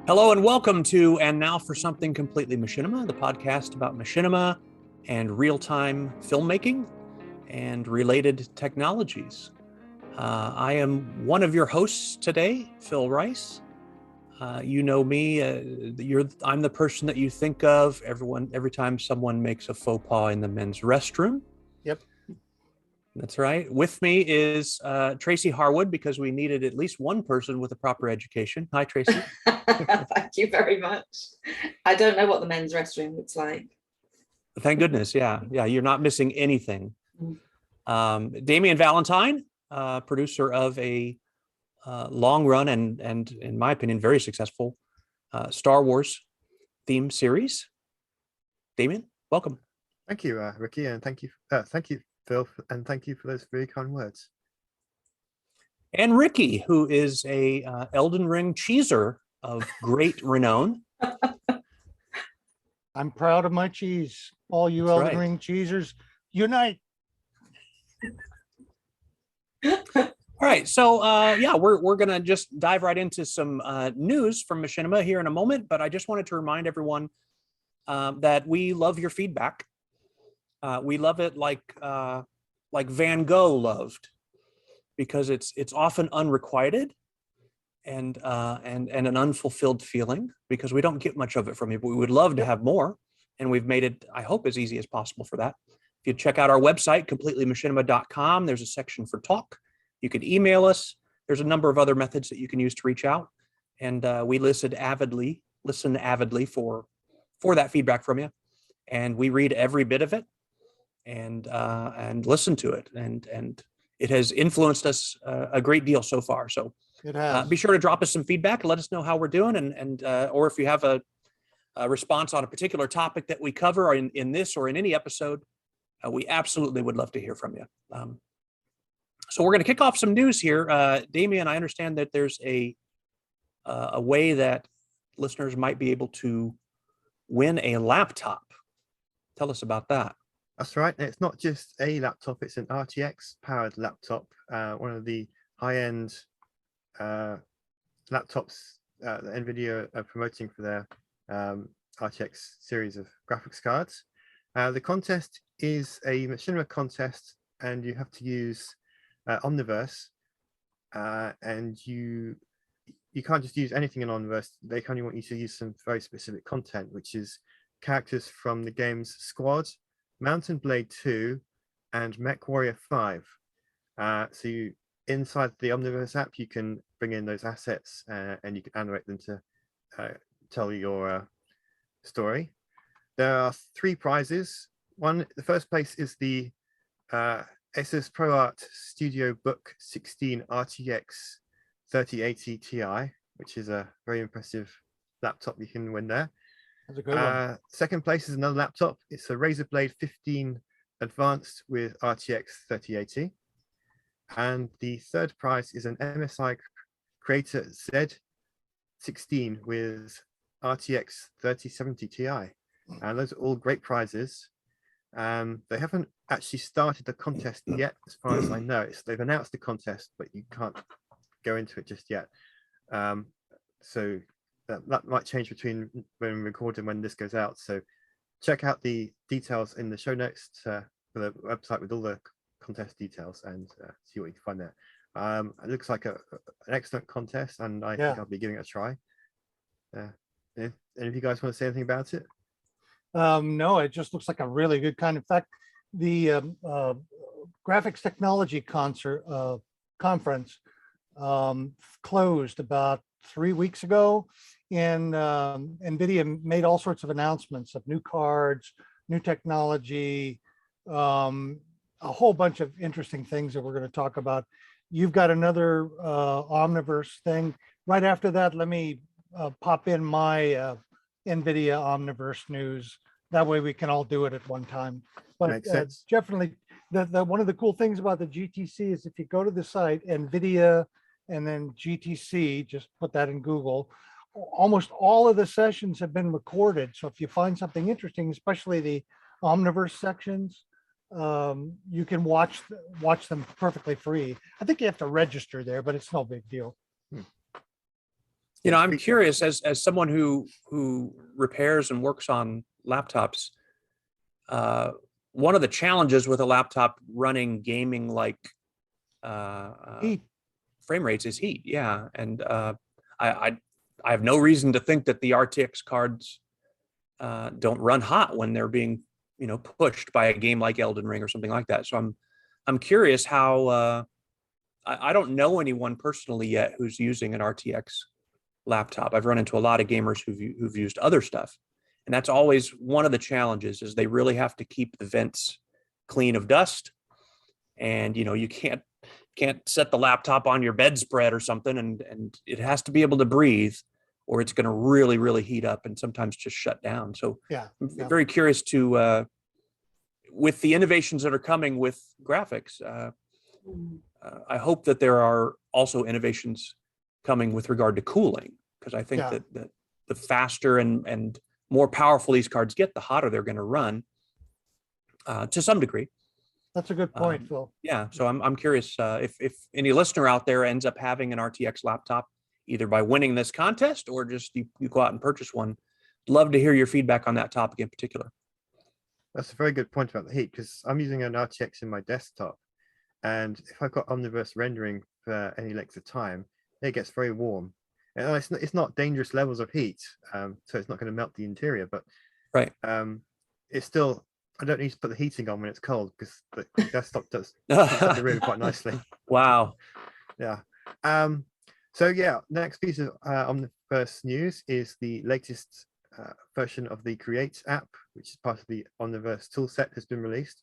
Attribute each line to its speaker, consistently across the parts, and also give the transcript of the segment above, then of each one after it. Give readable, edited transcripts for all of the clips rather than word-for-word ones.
Speaker 1: Hello and welcome to And Now for Something Completely Machinima, the podcast about machinima and real-time filmmaking and related technologies. I am one of your hosts today, Phil Rice. You know me, I'm the person that you think of every time someone makes a faux pas in the men's restroom.
Speaker 2: Yep.
Speaker 1: That's right. With me is Tracy Harwood, because we needed at least one person with a proper education. Hi, Tracy.
Speaker 3: Thank you very much. I don't know what the men's restroom looks like.
Speaker 1: Thank goodness. Yeah. You're not missing anything. Damien Valentine, producer of a long run and in my opinion, very successful Star Wars theme series. Damien, welcome.
Speaker 2: Thank you, Ricky, and thank you, Phil, and thank you for those very kind words.
Speaker 1: And Ricky, who is a Elden Ring cheeser of great renown.
Speaker 4: I'm proud of my cheese. All you
Speaker 1: That's
Speaker 4: Elden
Speaker 1: right.
Speaker 4: Ring cheesers, unite.
Speaker 1: All right, so we're gonna just dive right into some news from Machinima here in a moment, but I just wanted to remind everyone that we love your feedback. We love it like Van Gogh loved, because it's often unrequited and an unfulfilled feeling, because we don't get much of it from you, but we would love to have more, and we've made it, I hope, as easy as possible for that. If you check out our website, completelymachinima.com, there's a section for talk. You could email us. There's a number of other methods that you can use to reach out, and we listen avidly for that feedback from you, and we read every bit of it and listen to it, and it has influenced us a great deal so far. So
Speaker 4: It has.
Speaker 1: be sure to drop us some feedback and let us know how we're doing, and or if you have a response on a particular topic that we cover or in this or in any episode, we absolutely would love to hear from you. So we're going to kick off some news here. Damien, I understand that there's a way that listeners might be able to win a laptop. Tell us about that.
Speaker 2: That's right. And it's not just a laptop; it's an RTX powered laptop. One of the high-end laptops that Nvidia are promoting for their RTX series of graphics cards. The contest is a machinima contest, and you have to use Omniverse, and you can't just use anything in Omniverse. They kind of want you to use some very specific content, which is characters from the games Squad, Mountain Blade 2, and Mech Warrior 5. So inside the Omniverse app, you can bring in those assets and you can animate them to tell your story. There are 3 prizes. The first place is the Asus ProArt Studio Book 16 RTX 3080 Ti, which is a very impressive laptop you can win there.
Speaker 4: That's a good one.
Speaker 2: Second place is another laptop. It's a Razer Blade 15 Advanced with RTX 3080. And the third prize is an MSI Creator Z16 with RTX 3070 Ti. And those are all great prizes. They haven't actually started the contest yet, as far as I know. They've announced the contest, but you can't go into it just yet. So that might change between when we record and when this goes out. So check out the details in the show notes for the website with all the contest details, and see what you can find there. It looks like an excellent contest, and I think I'll be giving it a try. Any of you guys want to say anything about it?
Speaker 4: No, it just looks like a really good kind. In fact, the graphics technology conference closed about 3 weeks ago, and Nvidia made all sorts of announcements of new cards, new technology, a whole bunch of interesting things that we're going to talk about. You've got another Omniverse thing. Right after that, let me pop in my Nvidia Omniverse news. That way we can all do it at one time. But
Speaker 2: Makes sense.
Speaker 4: definitely, one of the cool things about the GTC is if you go to the site, Nvidia and then GTC, just put that in Google, almost all of the sessions have been recorded. So if you find something interesting, especially the Omniverse sections, you can watch them perfectly free. I think you have to register there, but it's no big deal.
Speaker 1: You know,
Speaker 2: It's
Speaker 1: I'm
Speaker 2: feature-
Speaker 1: curious as someone who repairs and works on laptops. One of the challenges with a laptop running gaming like
Speaker 4: Heat.
Speaker 1: frame rates is heat. Yeah, and I have no reason to think that the RTX cards don't run hot when they're being pushed by a game like Elden Ring or something like that. So I'm curious how. I don't know anyone personally yet who's using an RTX laptop. I've run into a lot of gamers who've used other stuff, and that's always one of the challenges. Is they really have to keep the vents clean of dust, and you can't set the laptop on your bedspread or something, and it has to be able to breathe, or it's going to really heat up and sometimes just shut down. So
Speaker 4: Yeah.
Speaker 1: I'm very curious to with the innovations that are coming with graphics. I hope that there are also innovations coming with regard to cooling, because I think that the faster and more powerful these cards get, the hotter they're going to run to some degree.
Speaker 4: That's a good point, Phil.
Speaker 1: Yeah, so I'm curious if any listener out there ends up having an RTX laptop, either by winning this contest or just you go out and purchase one. Love to hear your feedback on that topic in particular.
Speaker 2: That's a very good point about the heat, because I'm using an RTX in my desktop, and if I've got Omniverse rendering for any length of time, it gets very warm. And it's not dangerous levels of heat, so it's not going to melt the interior, but
Speaker 1: right,
Speaker 2: it's still. I don't need to put the heating on when it's cold, because the desktop does heats up the room quite nicely.
Speaker 1: Wow.
Speaker 2: Yeah. So yeah, next piece of Omniverse news is the latest version of the Create app, which is part of the Omniverse toolset, has been released.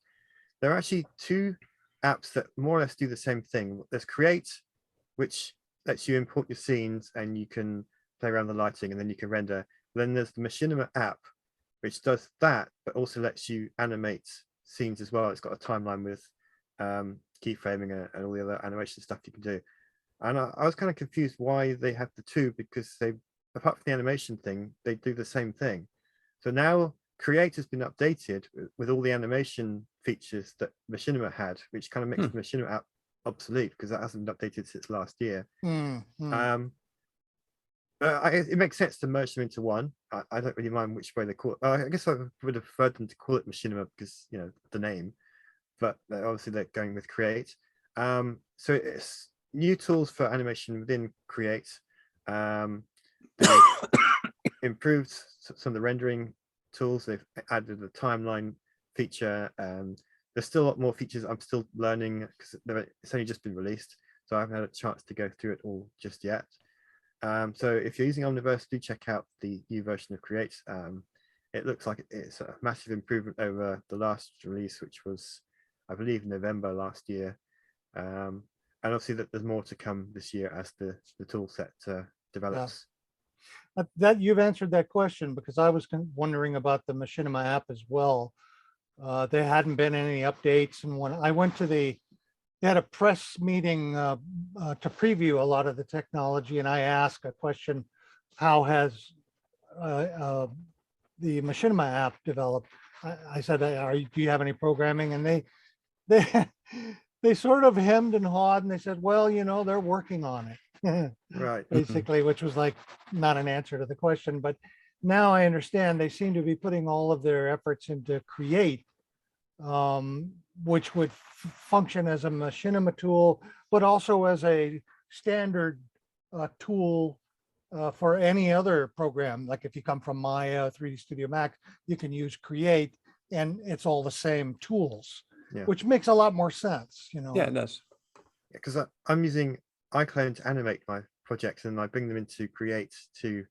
Speaker 2: There are actually two apps that more or less do the same thing. There's Create, which lets you import your scenes and you can play around the lighting and then you can render. Then there's the Machinima app, which does that, but also lets you animate scenes as well. It's got a timeline with keyframing and all the other animation stuff you can do. And I was kind of confused why they have the two, because they, apart from the animation thing, they do the same thing. So now Create has been updated with all the animation features that Machinima had, which kind of makes the Machinima app obsolete, because that hasn't been updated since last year. It makes sense to merge them into one. I don't really mind which way they call it. I guess I would have preferred them to call it Machinima because, the name, but obviously they're going with Create. So it's new tools for animation within Create. They've improved some of the rendering tools. They've added a timeline feature. There's still a lot more features I'm still learning, because it's only just been released, so I haven't had a chance to go through it all just yet. So if you're using Omniverse, do check out the new version of Create. It looks like it's a massive improvement over the last release, which was, I believe, November last year. And obviously that there's more to come this year as the tool set develops.
Speaker 4: Yeah. That you've answered that question, because I was wondering about the Machinima app as well. There hadn't been any updates, and when I went to they had a press meeting to preview a lot of the technology, and I asked a question: how has the Machinima app developed? I said, do you have any programming? And they sort of hemmed and hawed, and they said, well, they're working on it.
Speaker 2: Right.
Speaker 4: Basically, which was like not an answer to the question. But now I understand they seem to be putting all of their efforts into Create, which would function as a Machinima tool, but also as a standard tool for any other program. Like if you come from Maya, 3D Studio Max, you can use Create, and it's all the same tools, which makes a lot more sense.
Speaker 1: Yeah, it does.
Speaker 2: Because I'm using iClone to animate my projects, and I bring them into Create to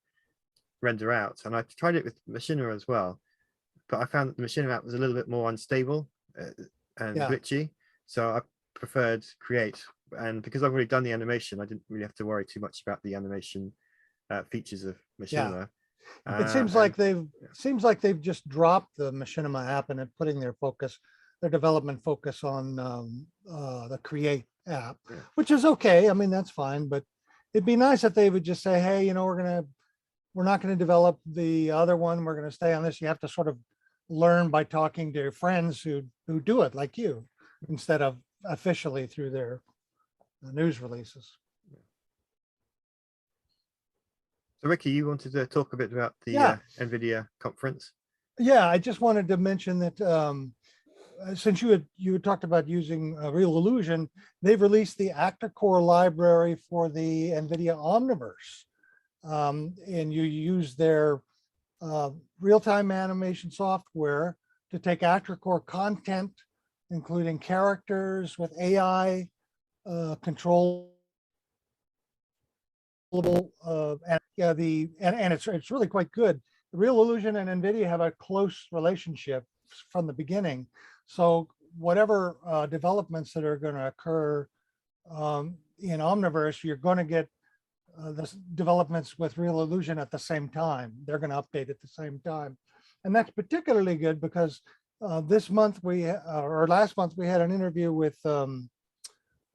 Speaker 2: render out. And I tried it with Machinima as well, but I found that the Machinima app was a little bit more unstable and glitchy. So I preferred Create. And because I've already done the animation, I didn't really have to worry too much about the animation features of Machinima.
Speaker 4: It seems like they've just dropped the Machinima app and are putting their development focus on the Create app, which is okay. I mean, that's fine, but it'd be nice if they would just say, hey, we're not going to develop the other one. We're going to stay on this. You have to sort of learn by talking to your friends who do it like you, instead of officially through their news releases.
Speaker 2: So Ricky, you wanted to talk a bit about the
Speaker 4: Yeah.
Speaker 2: Nvidia conference?
Speaker 4: Yeah, I just wanted to mention that since you had talked about using Reallusion, they've released the ActorCore library for the Nvidia Omniverse, and you use their real-time animation software to take ActorCore content, including characters with AI control. And yeah, it's really quite good. Reallusion and Nvidia have a close relationship from the beginning. So whatever developments that are going to occur in Omniverse, you're going to get the developments with Reallusion at the same time. They're going to update at the same time. And that's particularly good because this month or last month, we had an interview with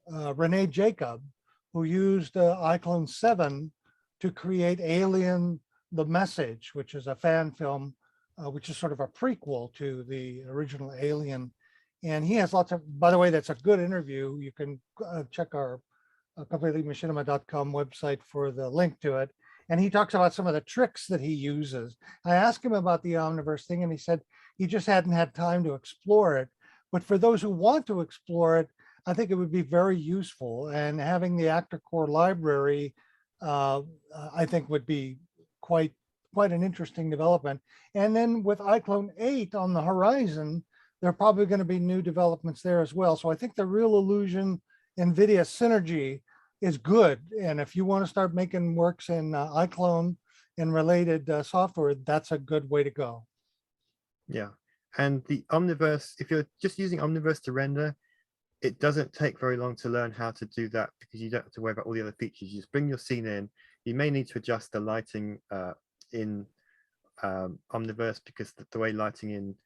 Speaker 4: Renee Jacob, who used iClone 7 to create Alien: The Message, which is a fan film, which is sort of a prequel to the original Alien. And he has lots of, by the way, that's a good interview. You can check our completely.machinima.com website for the link to it. And he talks about some of the tricks that he uses. I asked him about the Omniverse thing, and he said he just hadn't had time to explore it. But for those who want to explore it, I think it would be very useful. And having the ActorCore library, I think would be quite an interesting development. And then with iClone 8 on the horizon, there are probably going to be new developments there as well. So I think the Reallusion Nvidia synergy is good. And if you want to start making works in iClone and related software, that's a good way to go.
Speaker 2: Yeah. And the Omniverse, if you're just using Omniverse to render, it doesn't take very long to learn how to do that because you don't have to worry about all the other features. You just bring your scene in. You may need to adjust the lighting in Omniverse because the way lighting in,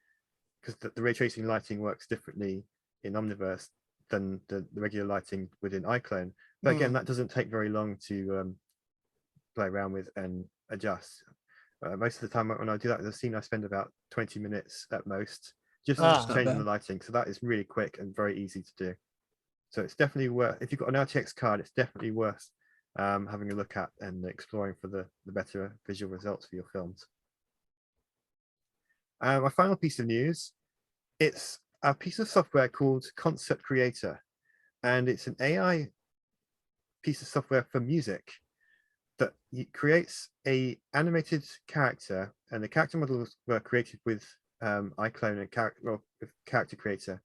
Speaker 2: because the ray tracing lighting works differently in Omniverse than the regular lighting within iClone. But again, that doesn't take very long to play around with and adjust. Most of the time when I do that with a scene, I spend about 20 minutes at most just changing the lighting. So that is really quick and very easy to do. So it's definitely worth, if you've got an RTX card, it's definitely worth having a look at and exploring for the better visual results for your films. My final piece of news, it's a piece of software called Concert Creator, and it's an AI piece of software for music that creates a animated character, and the character models were created with iClone and character creator.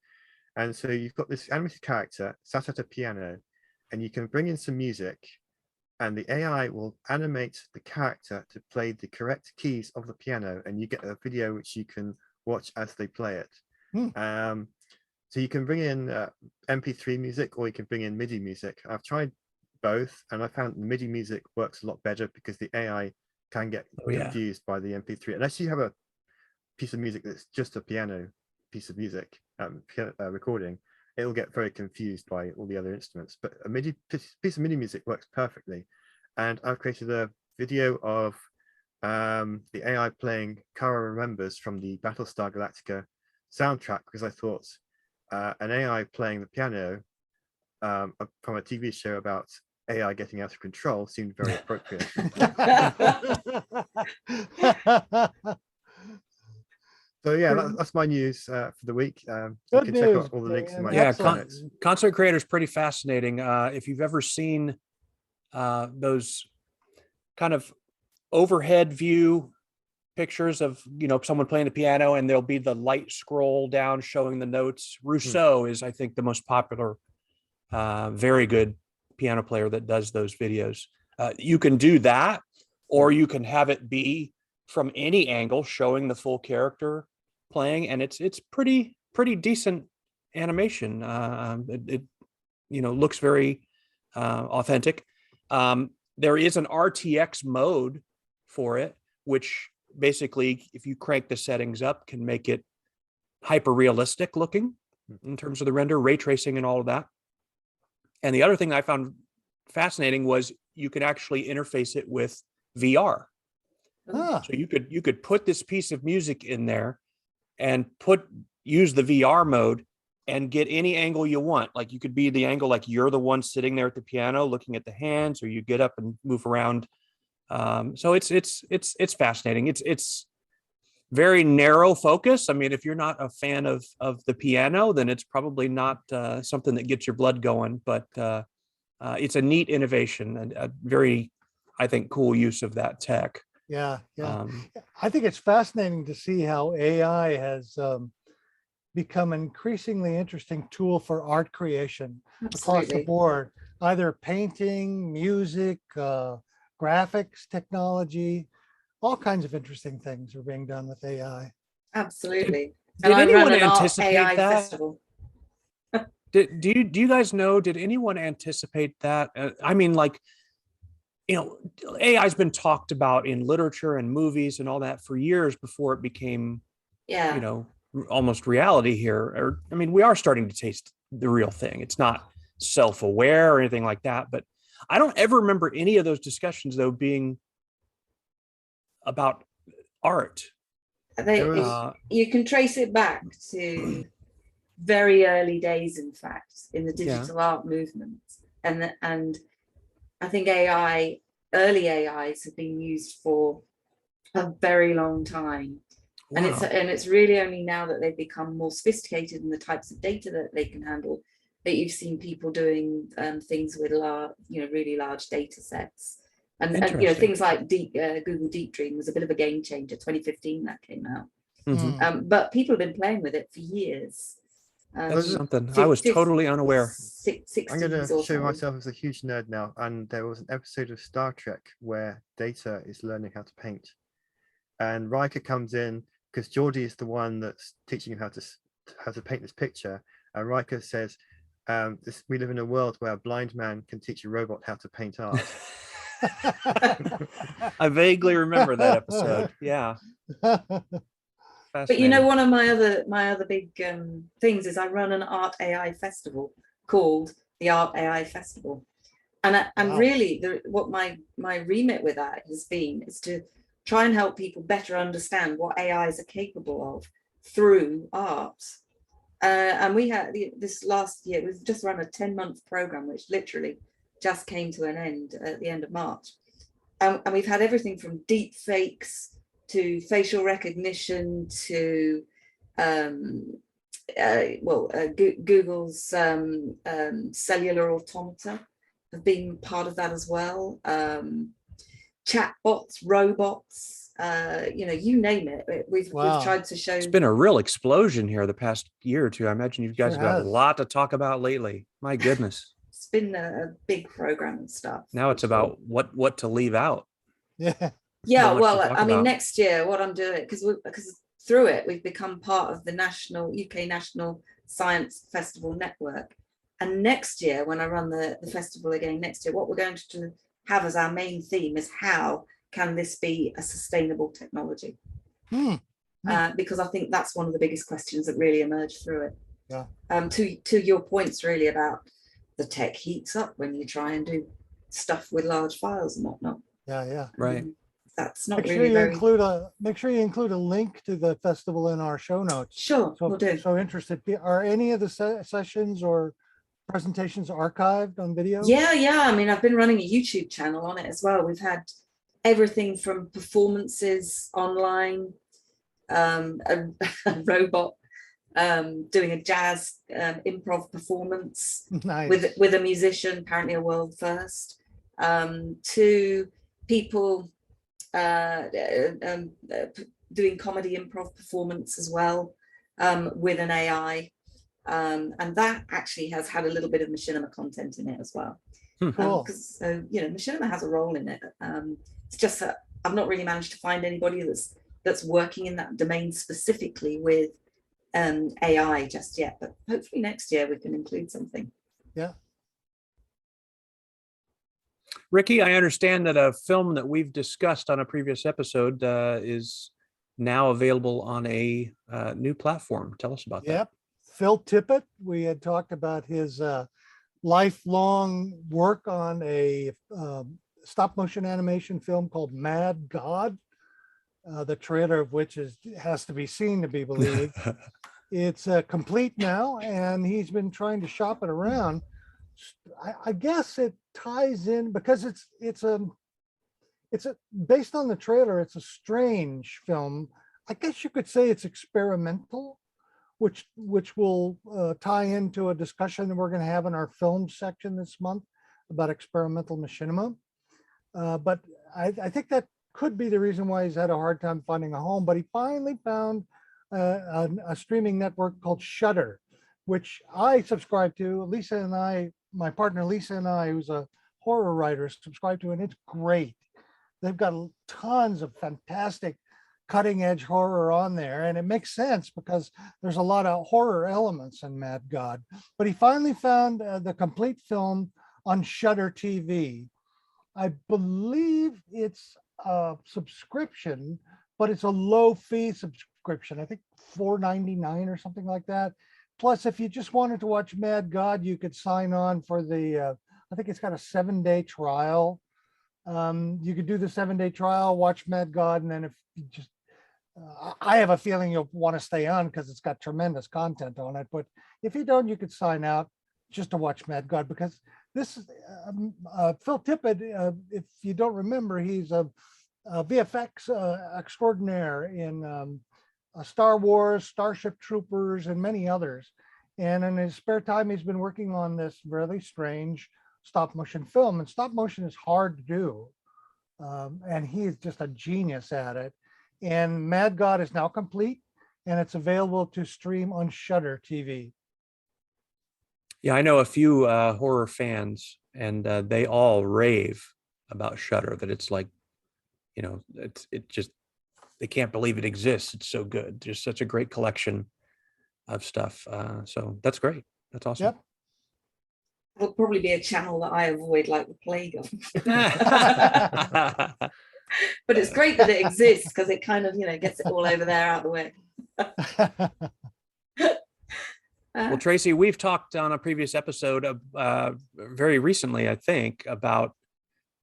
Speaker 2: And so you've got this animated character sat at a piano, and you can bring in some music, and the AI will animate the character to play the correct keys of the piano, and you get a video which you can watch as they play it. So you can bring in MP3 music, or you can bring in MIDI music. I've tried both, and I found the MIDI music works a lot better because the AI can get confused by the MP3. Unless you have a piece of music that's just a piano piece of music recording, it'll get very confused by all the other instruments. But a MIDI piece of MIDI music works perfectly. And I've created a video of the AI playing Kara Remembers from the Battlestar Galactica soundtrack, because I thought an AI playing the piano from a TV show about AI getting out of control seemed very appropriate. So yeah, that's my news for the week. You can check out all the links in my notes.
Speaker 1: Concert Creator is pretty fascinating. If you've ever seen those kind of overhead view pictures of, you know, someone playing the piano, and there'll be the light scroll down showing the notes. Rousseau is, I think, the most popular, very good piano player that does those videos. You can do that, or you can have it be from any angle showing the full character playing, and it's pretty decent animation. It looks very authentic. There is an RTX mode for it, which basically, if you crank the settings up, can make it hyper realistic looking in terms of the render, ray tracing, and all of that. And the other thing I found fascinating was you could actually interface it with VR. So you could put this piece of music in there and use the VR mode and get any angle you want. Like you could be the angle like you're the one sitting there at the piano looking at the hands, or you get up and move around So it's fascinating. It's very narrow focus. I mean, if you're not a fan of the piano, then it's probably not something that gets your blood going. But it's a neat innovation and a very, I think, cool use of that tech.
Speaker 4: Yeah. I think it's fascinating to see how AI has become an increasingly interesting tool for art creation across the board, either painting, music, graphics, technology, all kinds of interesting things are being done with AI.
Speaker 3: Absolutely.
Speaker 1: Did
Speaker 3: I
Speaker 1: anyone
Speaker 3: run an art
Speaker 1: anticipate
Speaker 3: AI
Speaker 1: that?
Speaker 3: festival.
Speaker 1: Do you guys know, did anyone anticipate that? I mean, like, you know, AI has been talked about in literature and movies and all that for years before it became, you know, almost reality here. Or, I mean, we are starting to taste the real thing. It's not self-aware or anything like that, but I don't ever remember any of those discussions though being about art.
Speaker 3: You can trace it back to very early days, in fact, in the digital art movement, and I think early AIs have been used for a very long time. Wow. And it's really only now that they've become more sophisticated in the types of data that they can handle that you've seen people doing things with really large data sets. And you know, things like Google Deep Dream was a bit of a game changer. 2015 that came out.
Speaker 1: Mm-hmm.
Speaker 3: But people have been playing with it for years.
Speaker 1: That's something I was totally unaware.
Speaker 2: I'm going to show myself as a huge nerd now. And there was an episode of Star Trek where Data is learning how to paint, and Riker comes in because Geordi is the one that's teaching him how to paint this picture. And Riker says, "We live in a world where a blind man can teach a robot how to paint art."
Speaker 1: I vaguely remember that episode. Yeah.
Speaker 3: But you know, one of my other big things is I run an art AI festival called the Art AI Festival, and really what my remit with that has been is to try and help people better understand what AIs are capable of through art. And we had this last year, we've just run a 10-month program which literally just came to an end at the end of March, and we've had everything from deep fakes to facial recognition to Google's cellular automata have been part of that as well. Chatbots, robots, you name it. We've tried to show.
Speaker 1: It's been a real explosion here the past year or two. I imagine you guys have got a lot to talk about lately. My goodness.
Speaker 3: It's been a big program and stuff.
Speaker 1: Now it's about what to leave out.
Speaker 3: Yeah, well, I mean, next year, what I'm doing, because through it, we've become part of the UK National Science Festival Network. And next year, when I run the festival again next year, what we're going to have as our main theme is how can this be a sustainable technology? Because I think that's one of the biggest questions that really emerged through it.
Speaker 4: Yeah.
Speaker 3: To your points really about the tech heats up when you try and do stuff with large files and whatnot.
Speaker 4: Yeah.
Speaker 1: Right.
Speaker 3: That's not
Speaker 4: make
Speaker 3: really
Speaker 4: make sure you include a link to the festival in our show notes.
Speaker 3: Sure, we'll do.
Speaker 4: So interested, are any of the sessions or presentations archived on video?
Speaker 3: Yeah. I mean, I've been running a YouTube channel on it as well. We've had everything from performances online, a robot doing a jazz improv performance with a musician, apparently a world first, to people doing comedy improv performance as well with an AI, and that actually has had a little bit of machinima content in it as well.
Speaker 4: Cool.
Speaker 3: So machinima has a role in it. It's just that I've not really managed to find anybody that's working in that domain specifically with AI just yet, but hopefully next year we can include something.
Speaker 4: Yeah.
Speaker 1: Ricky, I understand that a film that we've discussed on a previous episode is now available on a new platform. Tell us about that.
Speaker 4: Yep. Phil Tippett, we had talked about his lifelong work on a stop motion animation film called Mad God, the trailer of which has to be seen to be believed. It's complete now, and he's been trying to shop it around. I guess it ties in because it's based on the trailer, it's a strange film. I guess you could say it's experimental, which will tie into a discussion that we're going to have in our film section this month about experimental machinima. But I think that could be the reason why he's had a hard time finding a home. But he finally found a streaming network called Shudder, which I subscribe to. Lisa and I, my partner Lisa and I, who's a horror writer, subscribe to, and it's great. They've got tons of fantastic cutting edge horror on there, and it makes sense because there's a lot of horror elements in Mad God. But he finally found the complete film on Shudder TV. I believe it's a subscription, but it's a low fee subscription. I think $4.99 or something like that. Plus, if you just wanted to watch Mad God, you could sign on for the, I think it's got a 7-day trial. You could do the 7-day trial, watch Mad God, and then if you just, I have a feeling you'll want to stay on because it's got tremendous content on it. But if you don't, you could sign out just to watch Mad God, because this is Phil Tippett. If you don't remember, he's a VFX extraordinaire in Star Wars, Starship Troopers, and many others. And in his spare time, he's been working on this really strange stop motion film. And stop motion is hard to do. And he's just a genius at it. And Mad God is now complete, and it's available to stream on Shudder TV.
Speaker 1: Yeah, I know a few horror fans, and they all rave about Shudder, that it's like, you know, it just, they can't believe it exists. It's so good. There's such a great collection of stuff. So that's great. That's awesome.
Speaker 4: Yep.
Speaker 3: It'll probably be a channel that I avoid like the plague of. But it's great that it exists because it kind of, you know, gets it all over there out of the way.
Speaker 1: Well, Tracy, we've talked on a previous episode very recently, I think, about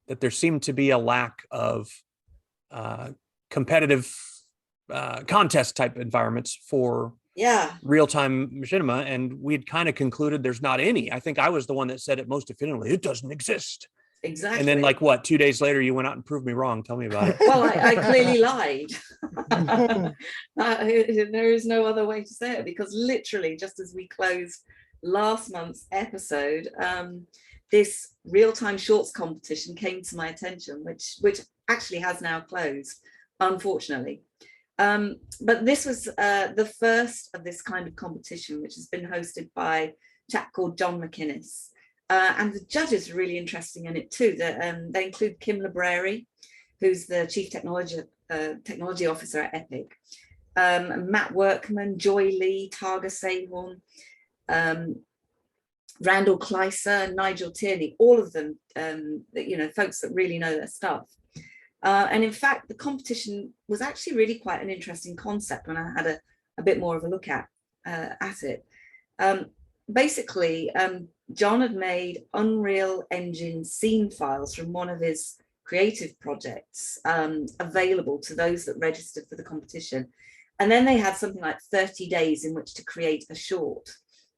Speaker 1: that there seemed to be a lack of competitive contest type environments for real-time machinima, and we'd kind of concluded there's not any. I think I was the one that said it most definitively, it doesn't exist.
Speaker 3: Exactly.
Speaker 1: And then, like, what, 2 days later, you went out and proved me wrong. Tell me about it.
Speaker 3: Well, I clearly lied. There is no other way to say it, because literally, just as we closed last month's episode, this real-time shorts competition came to my attention, which actually has now closed, unfortunately. But this was the first of this kind of competition, which has been hosted by a chap called John MacInnes. And the judges are really interesting in it too. They include Kim Libreri, who's the Chief Technology Officer at Epic, Matt Workman, Joy Lee, Targa Sahorn, Randall Kleiser, and Nigel Tierney, all of them, you know, folks that really know their stuff. And in fact, the competition was actually really quite an interesting concept when I had a bit more of a look at it. Basically, John had made Unreal Engine scene files from one of his creative projects available to those that registered for the competition. And then they had something like 30 days in which to create a short.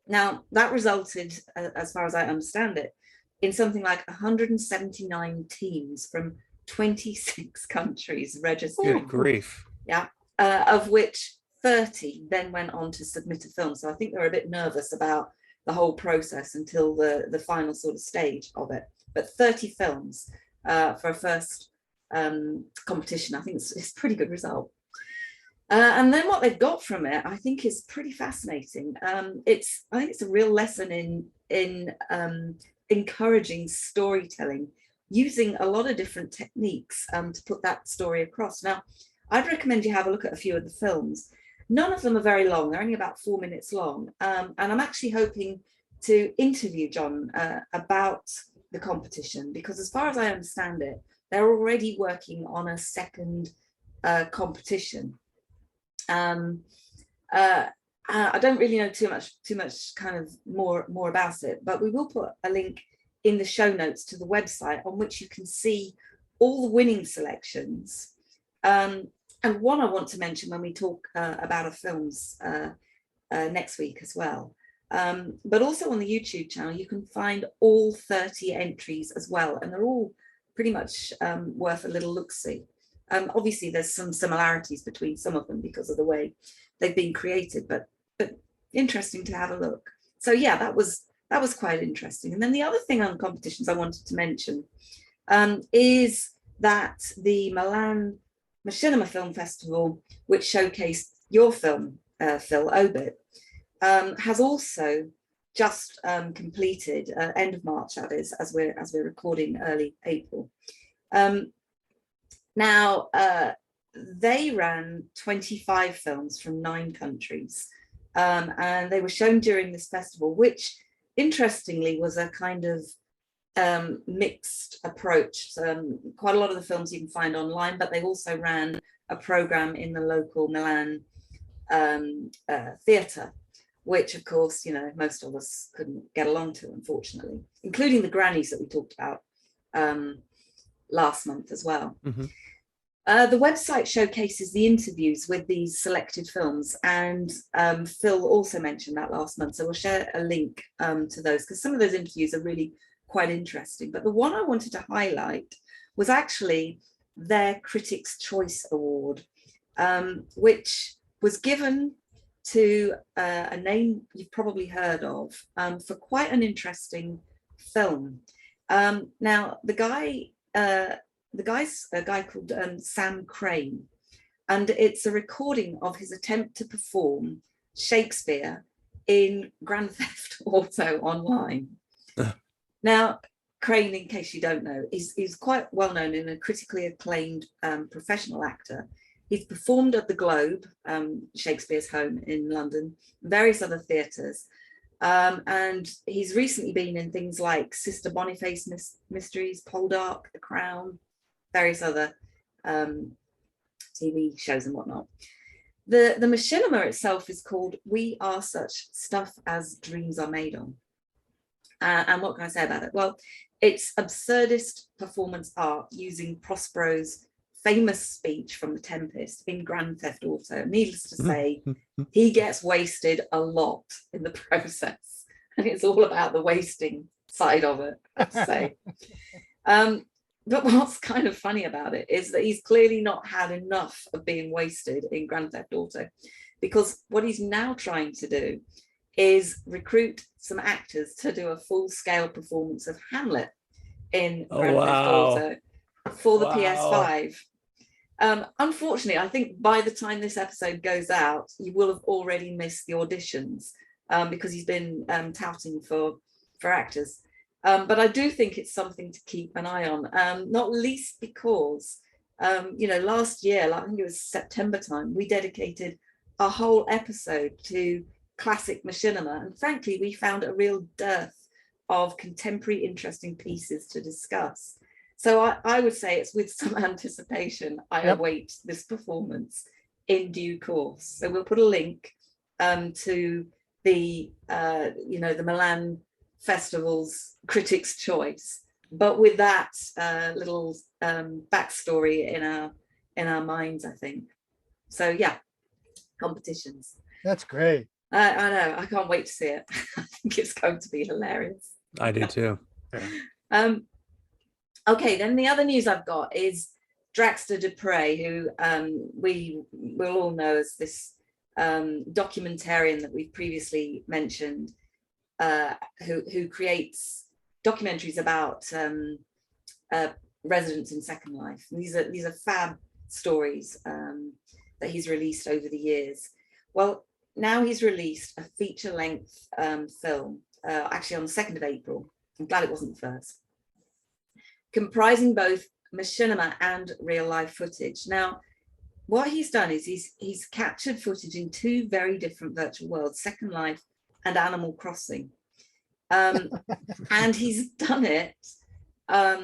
Speaker 3: Now, that resulted, as far as I understand it, in something like 179 teams from 26 countries registered.
Speaker 1: Good grief.
Speaker 3: Yeah, of which 30 then went on to submit a film. So I think they were a bit nervous about the whole process until the final sort of stage of it. But 30 films for a first competition, I think it's a pretty good result. And then what they've got from it, I think, is pretty fascinating. I think it's a real lesson in encouraging storytelling, using a lot of different techniques to put that story across. Now, I'd recommend you have a look at a few of the films. None of them are very long. They're only about 4 minutes long. And I'm actually hoping to interview John about the competition, because as far as I understand it, they're already working on a second competition. I don't really know too much kind of more about it, but we will put a link in the show notes to the website on which you can see all the winning selections. And one I want to mention when we talk about our films next week as well. But also on the YouTube channel, you can find all 30 entries as well. And they're all pretty much worth a little look-see. Obviously, there's some similarities between some of them because of the way they've been created, but interesting to have a look. So yeah, that was quite interesting. And then the other thing on competitions I wanted to mention is that the Milan Machinima Film Festival, which showcased your film, Phil, Obit, has also just completed end of March, that is, as we're recording early April. Now, they ran 25 films from 9 countries, and they were shown during this festival, which interestingly was a kind of mixed approach. So, quite a lot of the films you can find online, but they also ran a program in the local Milan theatre, which of course, you know, most of us couldn't get along to, unfortunately, including the grannies that we talked about last month as well.
Speaker 1: Mm-hmm.
Speaker 3: The website showcases the interviews with these selected films, and Phil also mentioned that last month, so we'll share a link to those, because some of those interviews are really quite interesting. But the one I wanted to highlight was actually their Critics' Choice Award, which was given to a name you've probably heard of for quite an interesting film. Now, the guy's a guy called Sam Crane, and it's a recording of his attempt to perform Shakespeare in Grand Theft Auto Online. Now, Crane, in case you don't know, he's quite well known and a critically acclaimed professional actor. He's performed at the Globe, Shakespeare's home in London, various other theatres, and he's recently been in things like Sister Boniface Mysteries, Poldark, The Crown, various other TV shows and whatnot. The machinima itself is called We Are Such Stuff as Dreams Are Made On. And what can I say about it? Well, it's absurdist performance art using Prospero's famous speech from the Tempest in Grand Theft Auto. Needless to say, he gets wasted a lot in the process, and it's all about the wasting side of it, I'd say. But what's kind of funny about it is that he's clearly not had enough of being wasted in Grand Theft Auto, because what he's now trying to do is recruit some actors to do a full-scale performance of Hamlet in Grand Theft Auto for the PS5. Unfortunately, I think by the time this episode goes out, you will have already missed the auditions because he's been touting for actors. But I do think it's something to keep an eye on, not least because, you know, last year, I think it was September time, we dedicated a whole episode to classic machinima. And frankly, we found a real dearth of contemporary interesting pieces to discuss. So I would say it's with some anticipation I await this performance in due course. So we'll put a link to the you know, the Milan Festival's Critics' Choice, but with that little backstory in our minds, I think. So yeah, competitions.
Speaker 4: That's great.
Speaker 3: I know. I can't wait to see it. I think it's going to be hilarious.
Speaker 1: I do too.
Speaker 3: Okay, then the other news I've got is Draxtor Dupres, who we will all know as this documentarian that we've previously mentioned, who creates documentaries about residents in Second Life. And these are fab stories that he's released over the years. Well, now he's released a feature-length film, actually on the 2nd of April. I'm glad it wasn't the 1st. Comprising both machinima and real-life footage. Now, what he's done is he's captured footage in 2 very different virtual worlds, Second Life and Animal Crossing. And he's done it,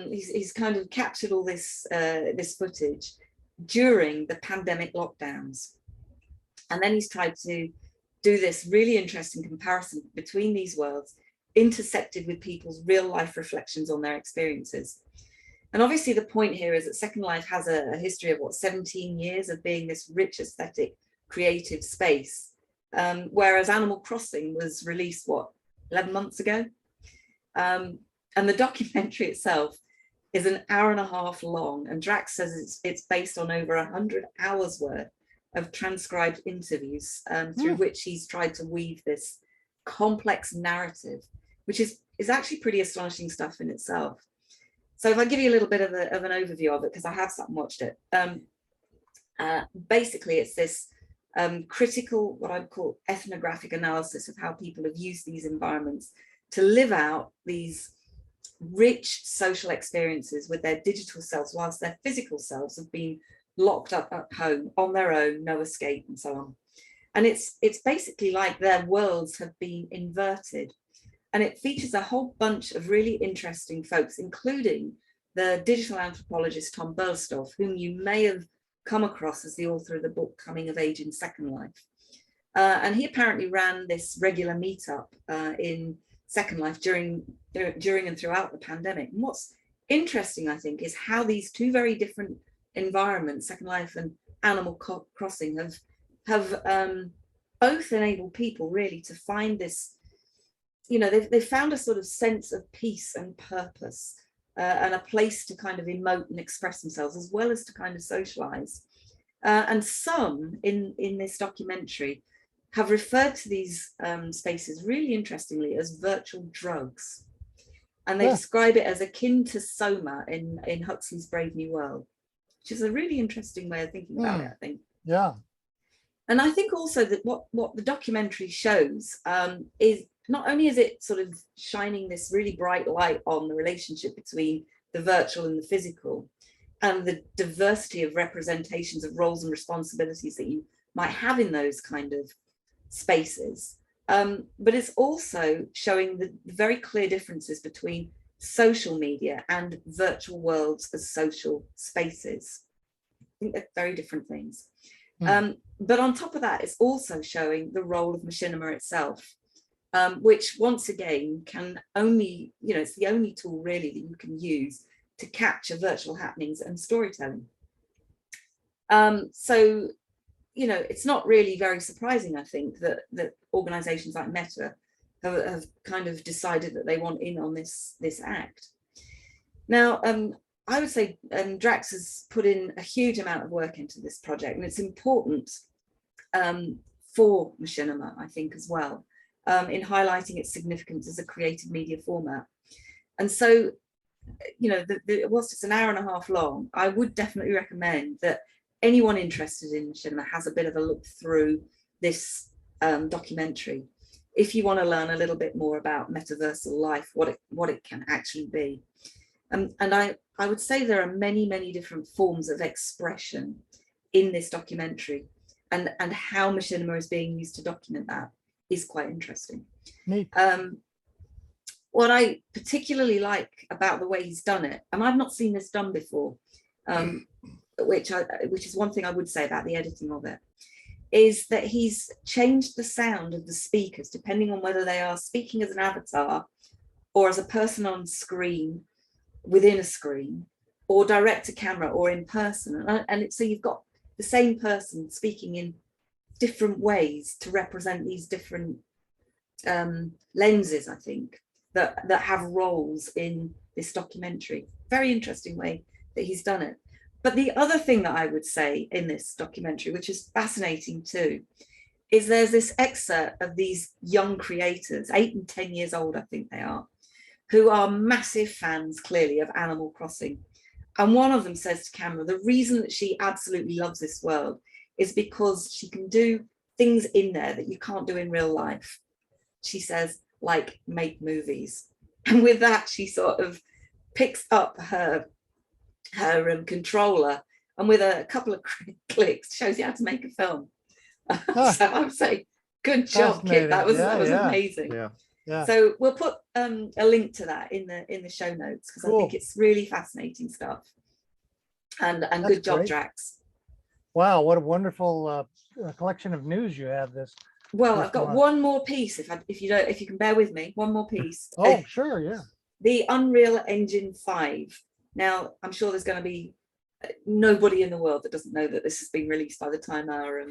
Speaker 3: he's kind of captured all this footage during the pandemic lockdowns. And then he's tried to do this really interesting comparison between these worlds, intersected with people's real life reflections on their experiences. And obviously the point here is that Second Life has a history of 17 years of being this rich aesthetic creative space, whereas Animal Crossing was released 11 months ago. And the documentary itself is an hour and a half long, and Drax says it's based on over 100 hours worth of transcribed interviews through which he's tried to weave this complex narrative, which is actually pretty astonishing stuff in itself. So if I give you a little bit of an overview of it, because I have sat and watched it, basically it's this critical, what I'd call ethnographic analysis of how people have used these environments to live out these rich social experiences with their digital selves, whilst their physical selves have been locked up at home on their own, no escape, and so on. And it's basically like their worlds have been inverted. And it features a whole bunch of really interesting folks, including the digital anthropologist Tom Berlstoff, whom you may have come across as the author of the book Coming of Age in Second Life. And he apparently ran this regular meetup in Second Life during and throughout the pandemic. And what's interesting, I think, is how these two very different environments, Second Life and Animal Crossing, have both enabled people really to find this, you know, they've found a sort of sense of peace and purpose and a place to kind of emote and express themselves, as well as to kind of socialize. And some in this documentary have referred to these spaces really interestingly as virtual drugs. And they describe it as akin to Soma in Huxley's Brave New World, which is a really interesting way of thinking about it, I think.
Speaker 4: Yeah.
Speaker 3: And I think also that what the documentary shows is not only is it sort of shining this really bright light on the relationship between the virtual and the physical, and the diversity of representations of roles and responsibilities that you might have in those kind of spaces, but it's also showing the very clear differences between social media and virtual worlds as social spaces. I think they're very different things. But on top of that, it's also showing the role of machinima itself, which once again can only, you know, it's the only tool really that you can use to capture virtual happenings and storytelling. So, you know, it's not really very surprising, I think, that organizations like Meta have kind of decided that they want in on this act. Now, I would say Drax has put in a huge amount of work into this project, and it's important for machinima, I think, as well, in highlighting its significance as a creative media format. And so, you know, whilst it's an hour and a half long, I would definitely recommend that anyone interested in machinima has a bit of a look through this documentary, if you want to learn a little bit more about metaversal life, what it can actually be. And I would say there are many different forms of expression in this documentary, and how machinima is being used to document that is quite interesting. What I particularly like about the way he's done it, and I've not seen this done before, which is one thing I would say about the editing of it, is that he's changed the sound of the speakers depending on whether they are speaking as an avatar or as a person on screen, within a screen, or direct to camera, or in person. And so you've got the same person speaking in different ways to represent these different lenses, I think, that have roles in this documentary. Very interesting way that he's done it. But the other thing that I would say in this documentary, which is fascinating too, is there's this excerpt of these young creators, 8 and 10 years old, I think they are, who are massive fans, clearly, of Animal Crossing. And one of them says to camera, the reason that she absolutely loves this world is because she can do things in there that you can't do in real life. She says, like make movies. And with that, she sort of picks up her controller, and with a couple of clicks shows you how to make a film. So I would say, good job, kid. That was amazing.
Speaker 2: Yeah.
Speaker 3: So we'll put a link to that in the show notes, because I think it's really fascinating stuff. And good job,
Speaker 4: great.
Speaker 3: Drax.
Speaker 4: Wow, what a wonderful collection of news you have this.
Speaker 3: Well, I've got one more piece, if you can bear with me, one more piece.
Speaker 4: Oh, sure, yeah.
Speaker 3: The Unreal Engine 5. Now, I'm sure there's going to be nobody in the world that doesn't know that this has been released by the time our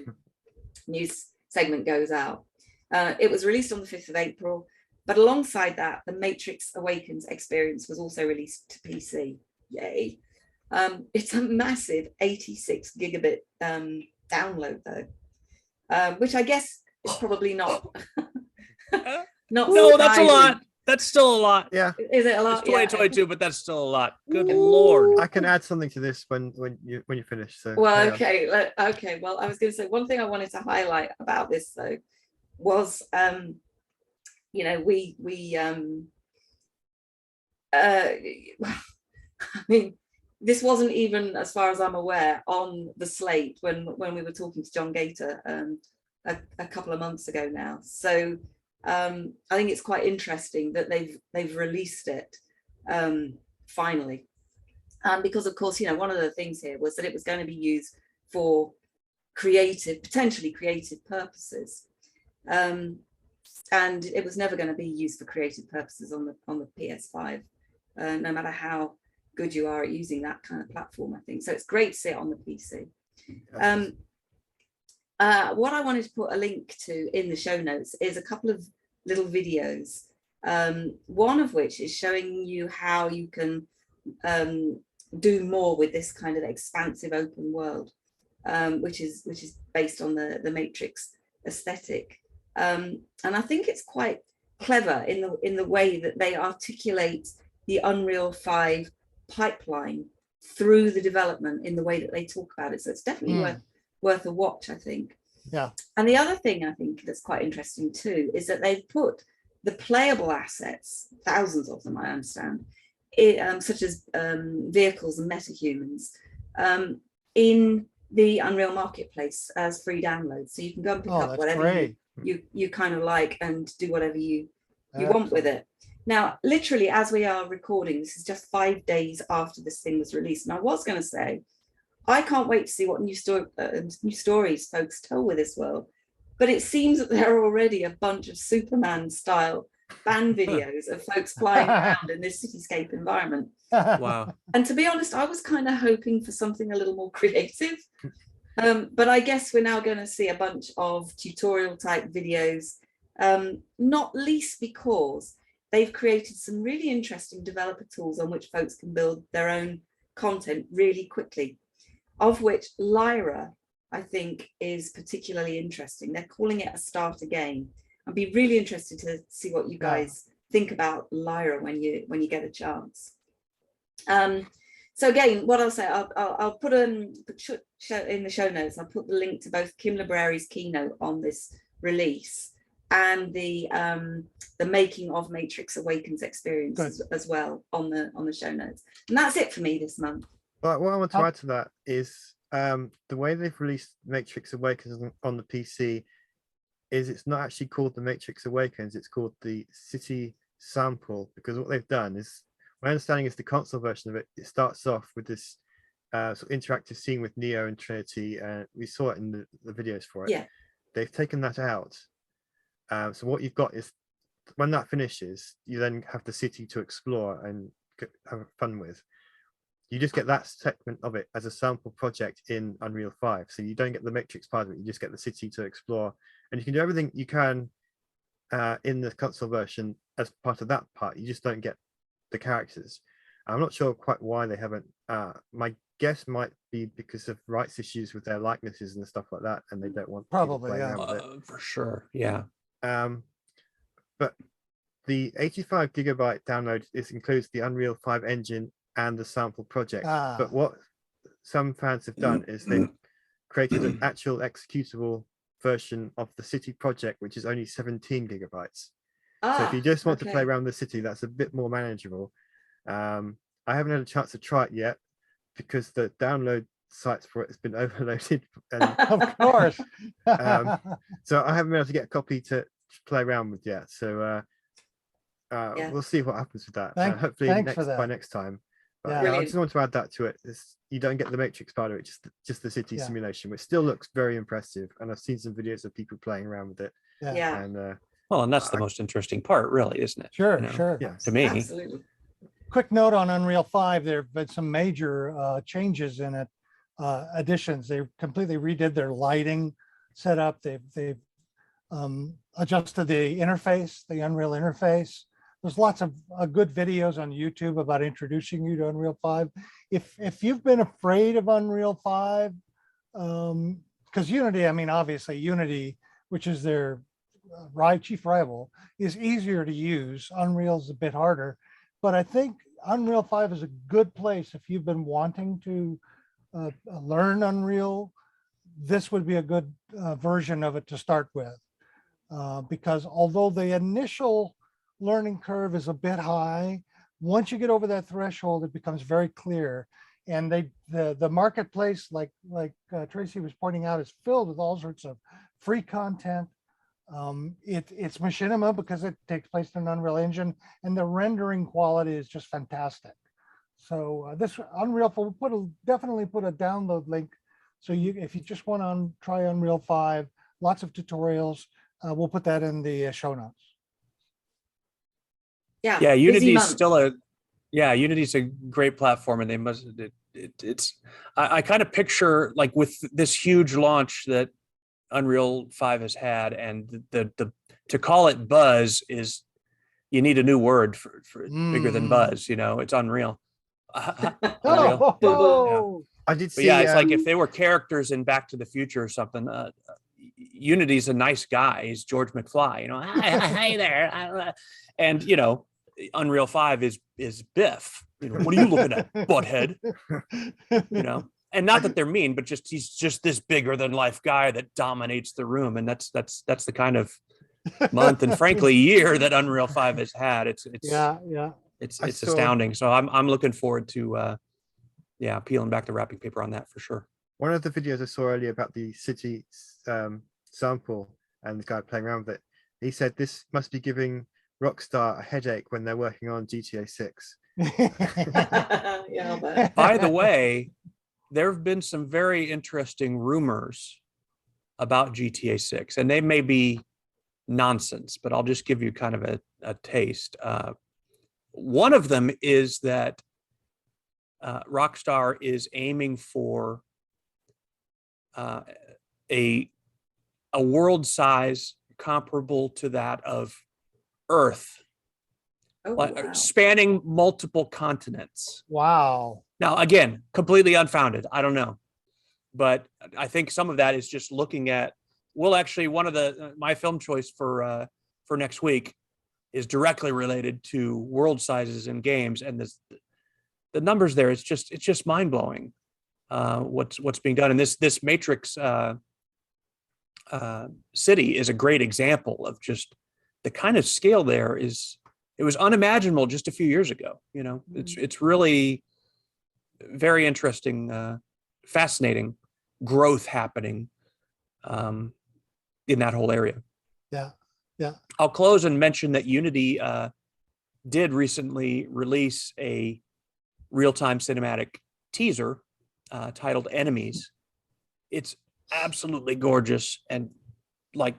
Speaker 3: news segment goes out. It was released on the 5th of April, but alongside that, the Matrix Awakens experience was also released to PC. yay. It's a massive 86 gigabit download though, which I guess is probably not.
Speaker 1: No, that's a lot. That's still a lot.
Speaker 2: Yeah.
Speaker 3: Is it a lot?
Speaker 1: It's 2022, but that's still a lot. Good Lord.
Speaker 2: I can add something to this when you finish. So
Speaker 3: Well, okay. Okay. Well, I was going to say one thing I wanted to highlight about this though was, you know, I mean, this wasn't even, as far as I'm aware, on the slate when we were talking to John Gator a couple of months ago now. So I think it's quite interesting that they've released it finally, because of course, you know, one of the things here was that it was going to be used for potentially creative purposes, and it was never going to be used for creative purposes on the PS5, no matter how good you are at using that kind of platform, I think. So it's great to see it on the PC. What I wanted to put a link to in the show notes is a couple of little videos, one of which is showing you how you can do more with this kind of expansive open world, which is based on the Matrix aesthetic, and I think it's quite clever in the way that they articulate the Unreal 5 pipeline through the development in the way that they talk about it. So it's definitely worth a watch, I think.
Speaker 4: Yeah.
Speaker 3: And the other thing I think that's quite interesting too is that they've put the playable assets, thousands of them I understand, such as vehicles and metahumans, in the Unreal Marketplace as free downloads. So you can go and pick up whatever you kind of like and do whatever you want with it. Now, literally, as we are recording, this is just 5 days after this thing was released. And I was going to say, I can't wait to see what new stories folks tell with this world. But it seems that there are already a bunch of Superman-style fan videos of folks flying around in this cityscape environment.
Speaker 1: Wow.
Speaker 3: And to be honest, I was kind of hoping for something a little more creative. But I guess we're now going to see a bunch of tutorial-type videos, not least because they've created some really interesting developer tools on which folks can build their own content really quickly, of which Lyra, I think, is particularly interesting. They're calling it a starter game. I'd be really interested to see what you guys think about Lyra when you get a chance. So again, what I'll say, I'll put in the show notes, I'll put the link to both Kim Libreri's keynote on this release and the making of Matrix Awakens experience as well on the show notes. And that's it for me this month.
Speaker 2: Well, what I want to add to that is the way they've released Matrix Awakens on the PC is it's not actually called the Matrix Awakens, it's called the City Sample, because what they've done is, my understanding is the console version of it, it starts off with this sort of interactive scene with Neo and Trinity, and we saw it in the videos for it.
Speaker 3: Yeah.
Speaker 2: They've taken that out. So what you've got is, when that finishes, you then have the city to explore and have fun with. You just get that segment of it as a sample project in Unreal 5. So you don't get the Matrix part of it, you just get the city to explore. And you can do everything you can in the console version as part of that part. You just don't get the characters. I'm not sure quite why they haven't. My guess might be because of rights issues with their likenesses and stuff like that, and they don't want
Speaker 4: probably
Speaker 1: for sure. Yeah.
Speaker 2: But the 85 gigabyte download includes the Unreal 5 engine and the sample project. But what some fans have done is they've created an actual executable version of the city project, which is only 17 gigabytes. So if you just want to play around the city, that's a bit more manageable. I haven't had a chance to try it yet because the download sites for it has been overloaded. And,
Speaker 4: of course.
Speaker 2: So I haven't been able to get a copy to play around with yet. So we'll see what happens with that. Hopefully by next time. But I just want to add that to it. You don't get the Matrix part of it, just the city simulation, which still looks very impressive. And I've seen some videos of people playing around with it.
Speaker 3: Yeah.
Speaker 2: And
Speaker 1: well, and that's the most interesting part, really, isn't it?
Speaker 4: Sure,
Speaker 1: you know,
Speaker 4: sure.
Speaker 2: Yeah.
Speaker 1: To me.
Speaker 3: Absolutely.
Speaker 4: Quick note on Unreal 5, there have been some major changes in it, additions. They completely redid their lighting setup. They've adjusted the interface, the Unreal interface. there's lots of good videos on YouTube about introducing you to Unreal 5. If you've been afraid of Unreal 5, because Unity, I mean, obviously Unity, which is their chief rival, is easier to use. Unreal is a bit harder, but I think Unreal 5 is a good place if you've been wanting to learn Unreal. This would be a good version of it to start with, because although the initial learning curve is a bit high, once you get over that threshold, it becomes very clear. And the marketplace, like Tracy was pointing out, is filled with all sorts of free content. It's Machinima because it takes place in an Unreal Engine, and the rendering quality is just fantastic. So this Unreal, we'll definitely put a download link. So if you just want to try Unreal 5, lots of tutorials. We'll put that in the show notes.
Speaker 3: Yeah,
Speaker 1: Unity's Unity's a great platform, and they must. I kind of picture, like, with this huge launch that Unreal 5 has had, and the to call it buzz is, you need a new word for bigger than buzz. You know, it's unreal. Unreal.
Speaker 4: Oh.
Speaker 2: I did see.
Speaker 1: But yeah, it's like if they were characters in Back to the Future or something. Unity's a nice guy. He's George McFly. You know, hi there. And you know, Unreal 5 is Biff. You know, what are you looking at, butthead? You know, and not that they're mean, but just he's just this bigger than life guy that dominates the room, and that's the kind of month and frankly year that Unreal 5 has had. It's astounding. So I'm looking forward to peeling back the wrapping paper on that for sure.
Speaker 2: One of the videos I saw earlier about the city sample and the guy playing around with it, he said this must be giving Rockstar a headache when they're working on GTA 6.
Speaker 3: Yeah, but
Speaker 1: By the way, there have been some very interesting rumors about GTA 6, and they may be nonsense, but I'll just give you kind of a taste. One of them is that Rockstar is aiming for a world size comparable to that of Earth,
Speaker 3: wow.
Speaker 1: spanning multiple continents.
Speaker 4: Wow.
Speaker 1: Now, again, completely unfounded. I don't know, but I think some of that is just looking at. Well, actually, one of my film choice for next week is directly related to world sizes in games, and the numbers there. It's just mind blowing. What's being done, and this Matrix city is a great example of just the kind of scale there. It was unimaginable just a few years ago. You know, it's really very interesting, fascinating growth happening in that whole area.
Speaker 4: Yeah.
Speaker 1: I'll close and mention that Unity did recently release a real-time cinematic teaser titled Enemies. It's absolutely gorgeous, and like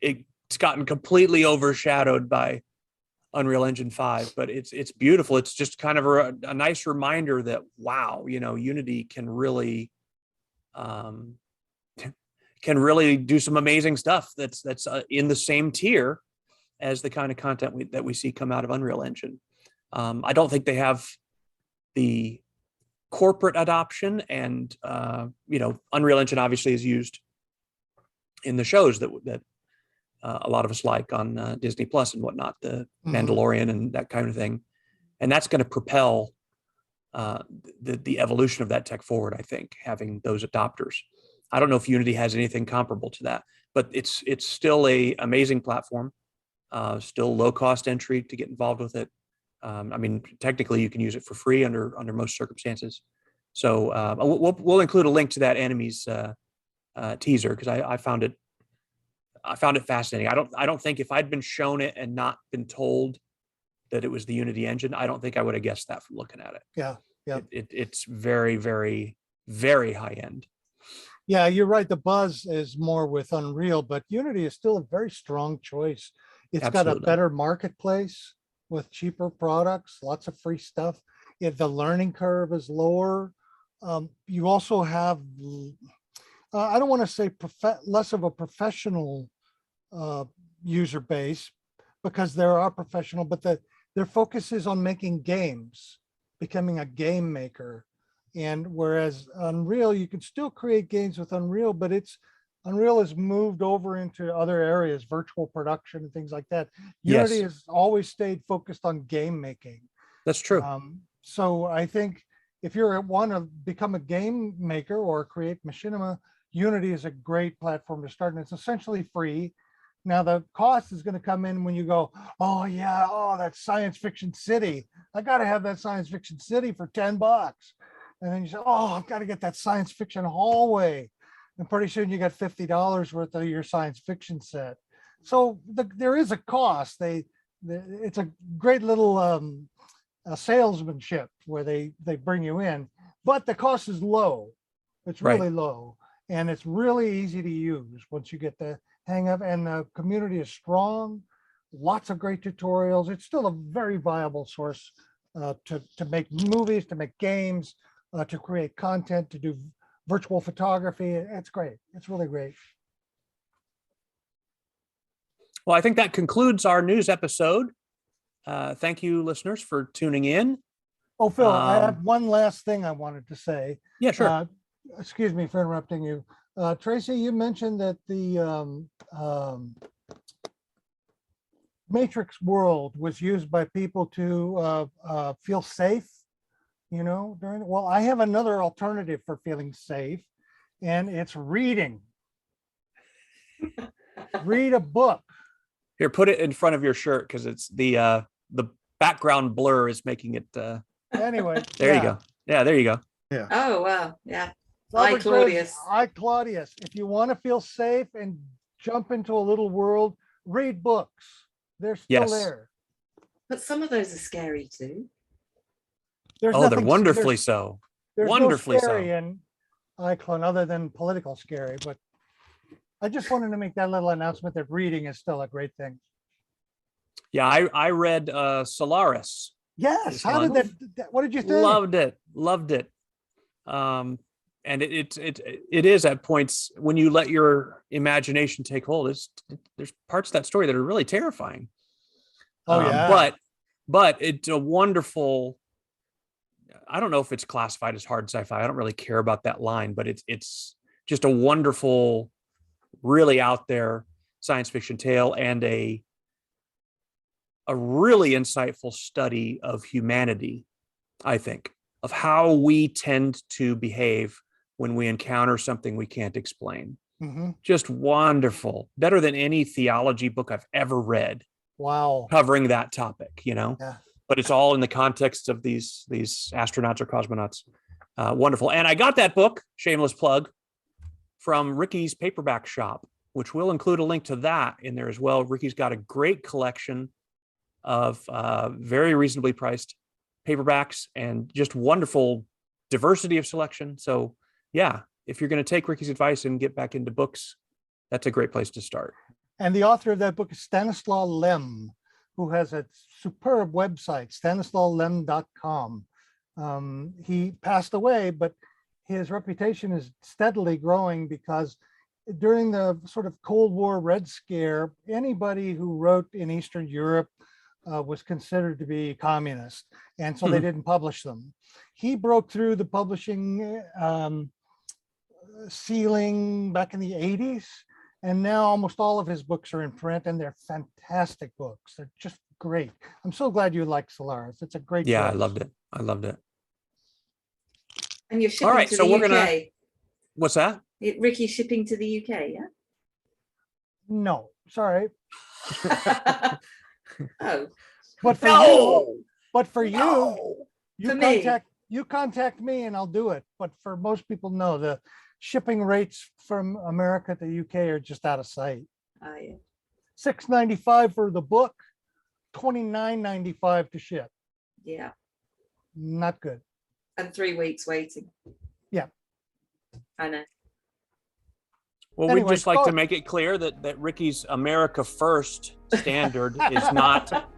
Speaker 1: it's gotten completely overshadowed by Unreal Engine 5, but it's beautiful. It's just kind of a nice reminder that, wow, you know, Unity can really do some amazing stuff that's in the same tier as the kind of content that we see come out of Unreal Engine. I don't think they have the corporate adoption, and you know, Unreal Engine obviously is used in the shows that a lot of us like on Disney Plus and whatnot, the Mandalorian and that kind of thing, and that's going to propel the evolution of that tech forward. I think having those adopters. I don't know if Unity has anything comparable to that, but it's still a amazing platform, still low cost entry to get involved with it. I mean, technically you can use it for free under most circumstances. So we'll include a link to that Enemies teaser, because I found it fascinating. I don't think if I'd been shown it and not been told that it was the Unity engine, I don't think I would have guessed that from looking at it.
Speaker 4: Yeah.
Speaker 1: It's very, very, very high end.
Speaker 4: Yeah, you're right. The buzz is more with Unreal, but Unity is still a very strong choice. It's got a better marketplace with cheaper products, lots of free stuff. The learning curve is lower. You also have, I don't want to say less of a professional user base, because there are professional, but their focus is on making games, becoming a game maker. And whereas Unreal, you can still create games with Unreal, but Unreal has moved over into other areas, virtual production and things like that. Unity has always stayed focused on game making.
Speaker 1: That's true.
Speaker 4: So I think if you want to become a game maker or create machinima, Unity is a great platform to start, and it's essentially free. Now the cost is going to come in when you go, oh yeah, oh, that science fiction city. I got to have that science fiction city for $10. And then you say, oh, I've got to get that science fiction hallway. And pretty soon you got $50 worth of your science fiction set. So there is a cost. It's a great little salesmanship where they bring you in, but the cost is low. It's really low, and it's really easy to use once you get the hang of, and the community is strong. Lots of great tutorials. It's still a very viable source to make movies, to make games, to create content, to do virtual photography. It's great. It's really great.
Speaker 1: Well, I think that concludes our news episode. Thank you, listeners, for tuning in.
Speaker 4: Oh, Phil, I have one last thing I wanted to say.
Speaker 1: Yeah, sure.
Speaker 4: Excuse me for interrupting you. Tracy, you mentioned that the Matrix world was used by people to feel safe, well, I have another alternative for feeling safe, and it's reading. Read a book.
Speaker 1: Here, put it in front of your shirt, because it's the background blur is making it.
Speaker 4: Anyway,
Speaker 1: there you go. Yeah, there you go.
Speaker 2: Yeah.
Speaker 3: Oh, wow. Yeah.
Speaker 4: Robert
Speaker 3: Hi, Claudius.
Speaker 4: Says, hi, Claudius. If you want to feel safe and jump into a little world, read books. They're still there.
Speaker 3: But some of those are scary too.
Speaker 4: There's
Speaker 1: they're wonderfully so.
Speaker 4: There's
Speaker 1: Wonderfully
Speaker 4: no scary
Speaker 1: so.
Speaker 4: in iClone other than political scary, but I just wanted to make that little announcement that reading is still a great thing.
Speaker 1: Yeah, I read Solaris.
Speaker 4: Yes. How did that? What did you think?
Speaker 1: Loved it. And it is at points when you let your imagination take hold. There's parts of that story that are really terrifying.
Speaker 4: Oh yeah.
Speaker 1: But it's a wonderful. I don't know if it's classified as hard sci-fi. I don't really care about that line, but it's just a wonderful, really out there science fiction tale, and a really insightful study of humanity, I think, of how we tend to behave when we encounter something we can't explain.
Speaker 4: Mm-hmm.
Speaker 1: Just wonderful. Better than any theology book I've ever read.
Speaker 4: Wow.
Speaker 1: Covering that topic,
Speaker 4: Yeah.
Speaker 1: But it's all in the context of these astronauts or cosmonauts. Wonderful. And I got that book, shameless plug, from Ricky's Paperback shop, which will include a link to that in there as well. Ricky's got a great collection of very reasonably priced paperbacks and just wonderful diversity of selection. So yeah, if you're going to take Ricky's advice and get back into books, that's a great place to start.
Speaker 4: And the author of that book is Stanislaw Lem, who has a superb website, stanislawlem.com. He passed away, but his reputation is steadily growing because during the sort of Cold War Red Scare, anybody who wrote in Eastern Europe was considered to be communist, and so they didn't publish them. He broke through the publishing ceiling back in the 80s, and now almost all of his books are in print, and they're fantastic books. They're just great. I'm so glad you like Solaris. It's a great
Speaker 1: Yeah,
Speaker 4: choice.
Speaker 1: I loved it.
Speaker 3: And you're shipping
Speaker 1: All right,
Speaker 3: to
Speaker 1: so
Speaker 3: the
Speaker 1: we're
Speaker 3: UK.
Speaker 1: What's that?
Speaker 3: Ricky's shipping to the UK, yeah?
Speaker 4: No, sorry.
Speaker 3: Oh.
Speaker 4: But for you contact me and I'll do it. But for most people, no, the shipping rates from America to UK are just out of sight.
Speaker 3: Oh, yeah.
Speaker 4: $6.95 for the book, $29.95 to ship.
Speaker 3: Yeah.
Speaker 4: Not good.
Speaker 3: And 3 weeks waiting.
Speaker 4: Yeah.
Speaker 3: I know.
Speaker 1: Well,
Speaker 4: Anyway,
Speaker 1: we'd just like to make it clear that Ricky's America First standard is not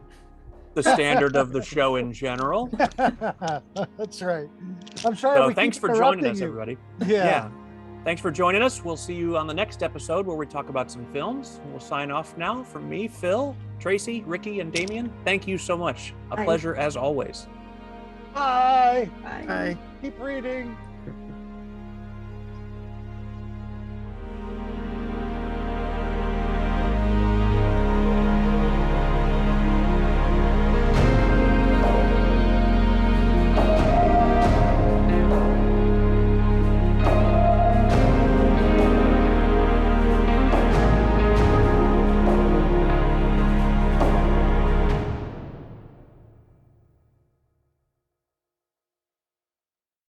Speaker 1: the standard of the show in general.
Speaker 4: That's right. I'm sorry.
Speaker 1: So thanks for joining us, everybody.
Speaker 4: Yeah.
Speaker 1: Thanks for joining us. We'll see you on the next episode where we talk about some films. We'll sign off now from me, Phil. Tracy, Ricky, and Damien, thank you so much. A
Speaker 3: Bye.
Speaker 1: pleasure as always.
Speaker 4: Bye.
Speaker 3: Bye.
Speaker 2: Bye.
Speaker 4: Keep reading.